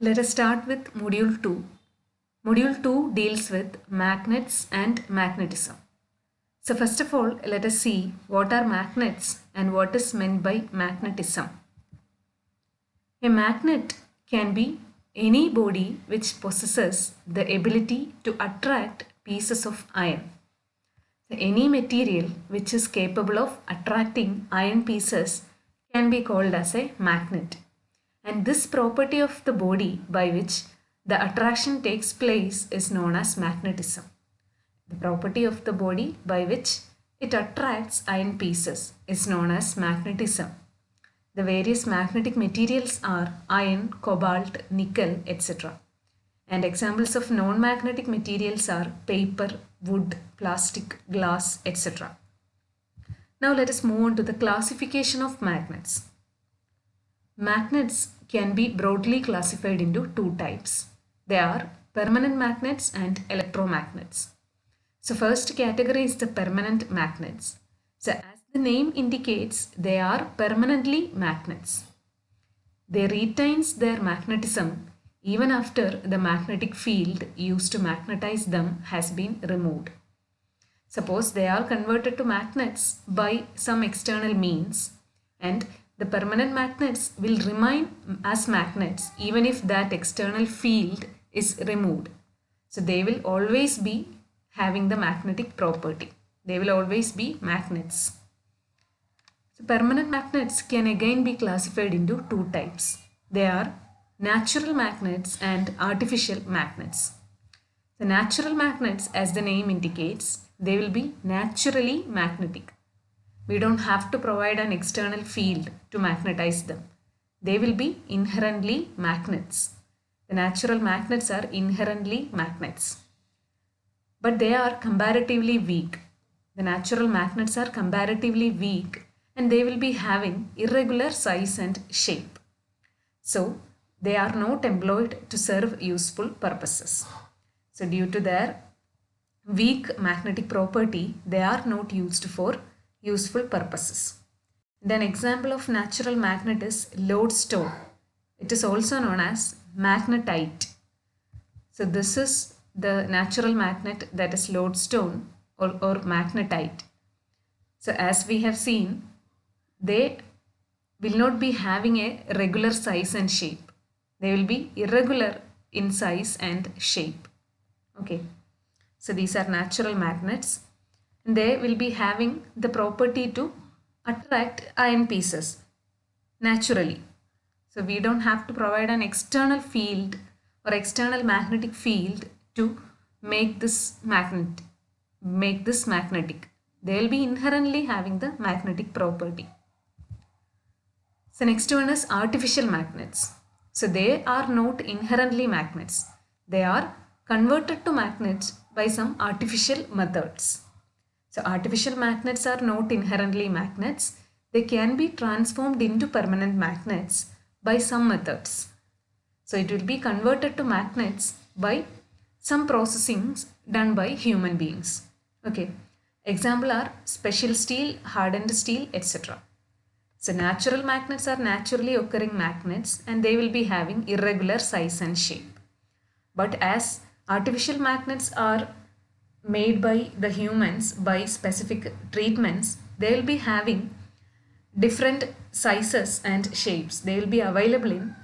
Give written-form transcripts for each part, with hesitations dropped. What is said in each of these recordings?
Let us start with Module 2. Module 2 deals with magnets and magnetism. So first of all, let us see what are magnets and what is meant by magnetism. A magnet can be any body which possesses the ability to attract pieces of iron. So any material which is capable of attracting iron pieces can be called as a magnet. And this property of the body by which the attraction takes place is known as magnetism. The property of the body by which it attracts iron pieces is known as magnetism. The various magnetic materials are iron, cobalt, nickel, etc. And examples of non-magnetic materials are paper, wood, plastic, glass, etc. Now let us move on to the classification of magnets. Magnets can be broadly classified into two types. They are permanent magnets and electromagnets. So first category is the permanent magnets. So as the name indicates, they are permanently magnets. They retains their magnetism even after the magnetic field used to magnetize them has been removed. Suppose they are converted to magnets by some external means, and the permanent magnets will remain as magnets even if that external field is removed. So they will always be having the magnetic property. They will always be magnets. So permanent magnets can again be classified into two types. They are natural magnets and artificial magnets. The natural magnets, as the name indicates, they will be naturally magnetic. We don't have to provide an external field to magnetize them. They will be inherently magnets. The natural magnets are inherently magnets. But they are comparatively weak. The natural magnets are comparatively weak and they will be having irregular size and shape. So they are not employed to serve useful purposes. So due to their weak magnetic property, they are not used for useful purposes. An example of natural magnet is lodestone. It is also known as magnetite. So this is the natural magnet, that is lodestone or magnetite. So as we have seen, they will not be having a regular size and shape. They will be irregular in size and shape. Okay. So these are natural magnets. They will be having the property to attract iron pieces naturally. So we don't have to provide an external field or external magnetic field to make this magnetic. They will be inherently having the magnetic property. So next one is artificial magnets. So they are not inherently magnets. They are converted to magnets by some artificial methods. So artificial magnets are not inherently magnets. They can be transformed into permanent magnets by some methods. So it will be converted to magnets by some processings done by human beings. Okay. Example are special steel, hardened steel, etc. So natural magnets are naturally occurring magnets and they will be having irregular size and shape. But as artificial magnets are made by the humans by specific treatments, they will be having different sizes and shapes. They will be available in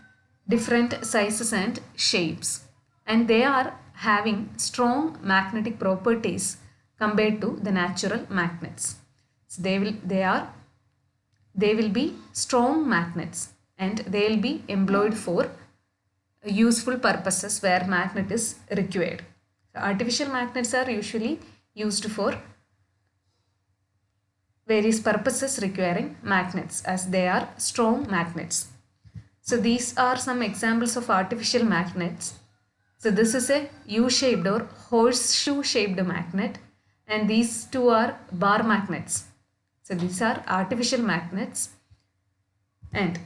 different sizes and shapes, and they are having strong magnetic properties compared to the natural magnets. So they will be strong magnets and they will be employed for useful purposes where magnet is required. Artificial magnets are usually used for various purposes requiring magnets as they are strong magnets. So these are some examples of artificial magnets. So this is a U-shaped or horseshoe shaped magnet, and these two are bar magnets. So these are artificial magnets. And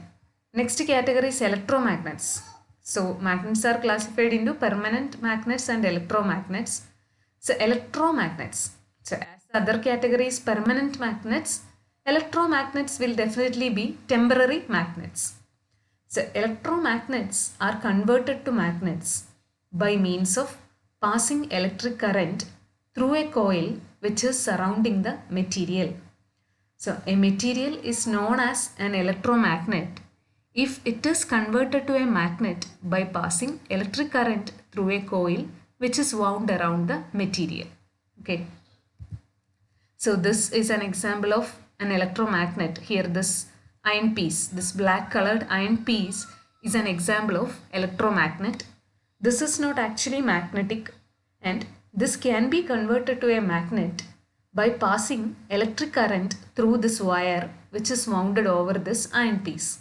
next category is electromagnets. So magnets are classified into permanent magnets and electromagnets. So electromagnets. So as the other category is permanent magnets, electromagnets will definitely be temporary magnets. So electromagnets are converted to magnets by means of passing electric current through a coil which is surrounding the material. So a material is known as an electromagnet if it is converted to a magnet by passing electric current through a coil which is wound around the material. Okay. So this is an example of an electromagnet. Here this iron piece, this black colored iron piece is an example of electromagnet. This is not actually magnetic, and this can be converted to a magnet by passing electric current through this wire which is wounded over this iron piece.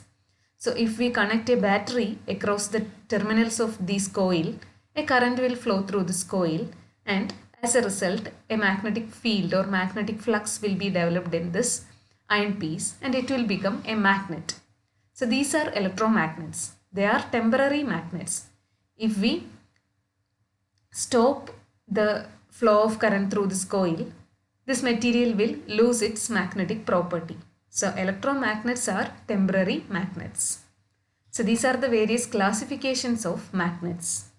So if we connect a battery across the terminals of this coil, a current will flow through this coil, and as a result a magnetic field or magnetic flux will be developed in this iron piece and it will become a magnet. So these are electromagnets. They are temporary magnets. If we stop the flow of current through this coil, this material will lose its magnetic property. So electromagnets are temporary magnets. So these are the various classifications of magnets.